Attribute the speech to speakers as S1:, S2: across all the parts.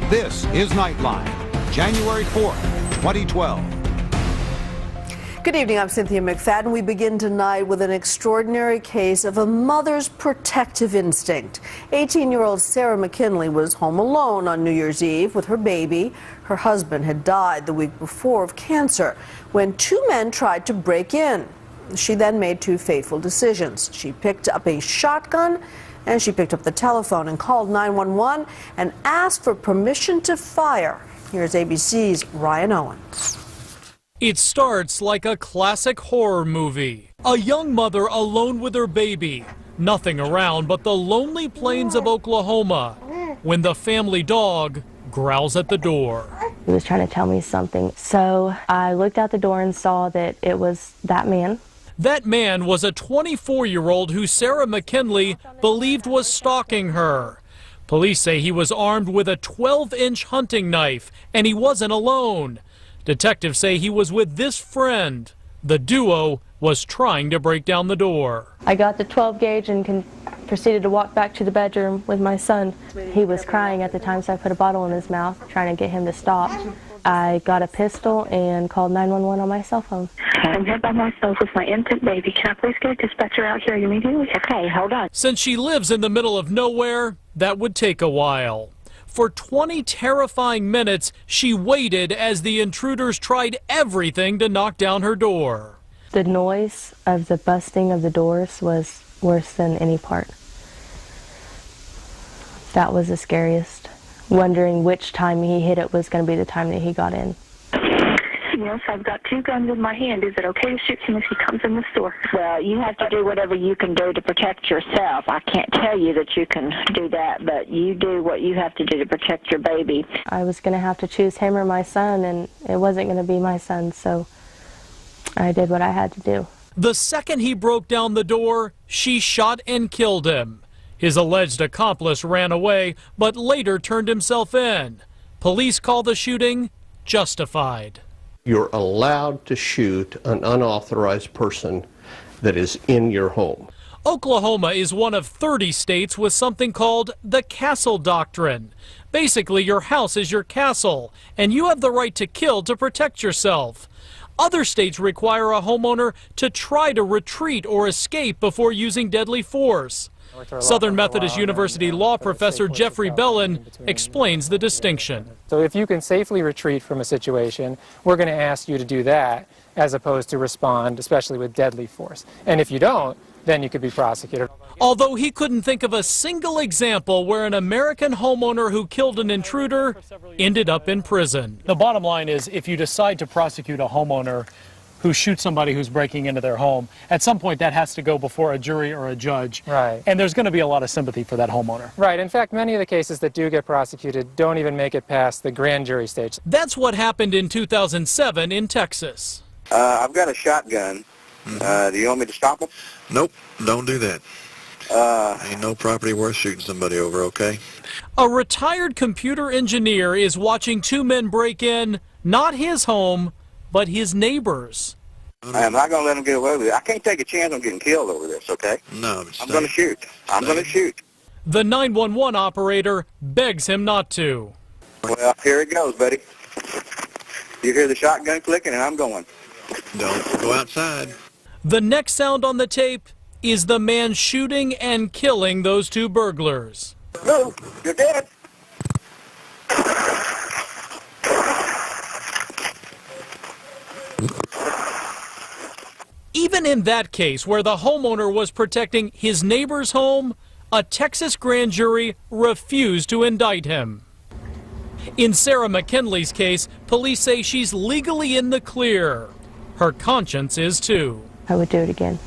S1: This is Nightline, January 4th, 2012.
S2: Good evening, I'm Cynthia McFadden. We begin tonight with an extraordinary case of a mother's protective instinct. 18-year-old Sarah McKinley was home alone on New Year's Eve with her baby. Her husband had died the week before of cancer when two men tried to break in. She then made two fateful decisions. She picked up a shotgun and she picked up the telephone and called 911 and asked for permission to fire. Here's ABC's Ryan Owens.
S3: It starts like a classic horror movie. A young mother alone with her baby. Nothing around but the lonely plains of Oklahoma when the family dog growls at the door.
S4: He was trying to tell me something. So I looked out the door and saw that it was that man.
S3: That man was a 24-year-old who Sarah McKinley believed was stalking her. Police say he was armed with a 12-inch hunting knife, and he wasn't alone. Detectives say he was with this friend. The duo was trying to break down the door.
S4: I got the 12 gauge and proceeded to walk back to the bedroom with my son. He was crying at the time, so I put a bottle in his mouth, trying to get him to stop. I got a pistol and called 911 on my cell phone.
S5: I'm here by myself with my infant baby. Can I please get a dispatcher out here immediately? Okay, hold on.
S3: Since she lives in the middle of nowhere, that would take a while. For 20 terrifying minutes, she waited as the intruders tried everything to knock down her door.
S4: The noise of the busting of the doors was worse than any part. That was the scariest. Wondering which time he hit it was going to be the time that he got in.
S5: Yes, I've got two guns in my hand. Is it okay to shoot him if he comes in the store?
S6: Well, you have to do whatever you can do to protect yourself. I can't tell you that you can do that, but you do what you have to do to protect your baby.
S4: I was going to have to choose him or my son, and it wasn't going to be my son, so I did what I had to do.
S3: The second he broke down the door, she shot and killed him. His alleged accomplice ran away, but later turned himself in. Police call the shooting justified.
S7: You're allowed to shoot an unauthorized person that is in your home.
S3: Oklahoma is one of 30 states with something called the castle doctrine. Basically, your house is your castle, and you have the right to kill to protect yourself. Other states require a homeowner to try to retreat or escape before using deadly force. Southern Methodist University law professor Jeffrey Bellin explains the distinction.
S8: So if you can safely retreat from a situation, we're going to ask you to do that as opposed to respond, especially with deadly force. And if you don't, then you could be prosecuted.
S3: Although he couldn't think of a single example where an American homeowner who killed an intruder ended up in prison.
S9: The bottom line is, if you decide to prosecute a homeowner who shoots somebody who's breaking into their home, at some point that has to go before a jury or a judge.
S8: Right.
S9: And there's going to be a lot of sympathy for that homeowner.
S8: Right. In fact, many of the cases that do get prosecuted don't even make it past the grand jury stage.
S3: That's what happened in 2007 in Texas.
S10: I've got a shotgun. Do you want me to stop them?
S11: Nope, don't do that. Ain't no property worth shooting somebody over, okay?
S3: A retired computer engineer is watching two men break in, not his home, but his neighbor's.
S10: I'm not going to let them get away with it. I can't take a chance on getting killed over this, okay?
S11: No.
S10: I'm going to shoot. I'm going to shoot.
S3: The 911 operator begs him not to.
S10: Well, here it goes, buddy. You hear the shotgun clicking, and I'm going.
S11: Don't go outside.
S3: The next sound on the tape is the man shooting and killing those two burglars.
S10: No, you're dead.
S3: Even in that case, where the homeowner was protecting his neighbor's home, a Texas grand jury refused to indict him. In Sarah McKinley's case, police say she's legally in the clear. Her conscience is too.
S4: I would do it again.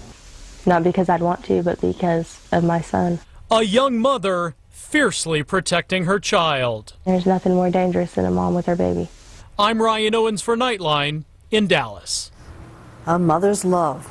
S4: Not because I'd want to, but because of my son.
S3: A young mother fiercely protecting her child.
S4: There's nothing more dangerous than a mom with her baby.
S3: I'm Ryan Owens for Nightline in Dallas.
S2: A mother's love.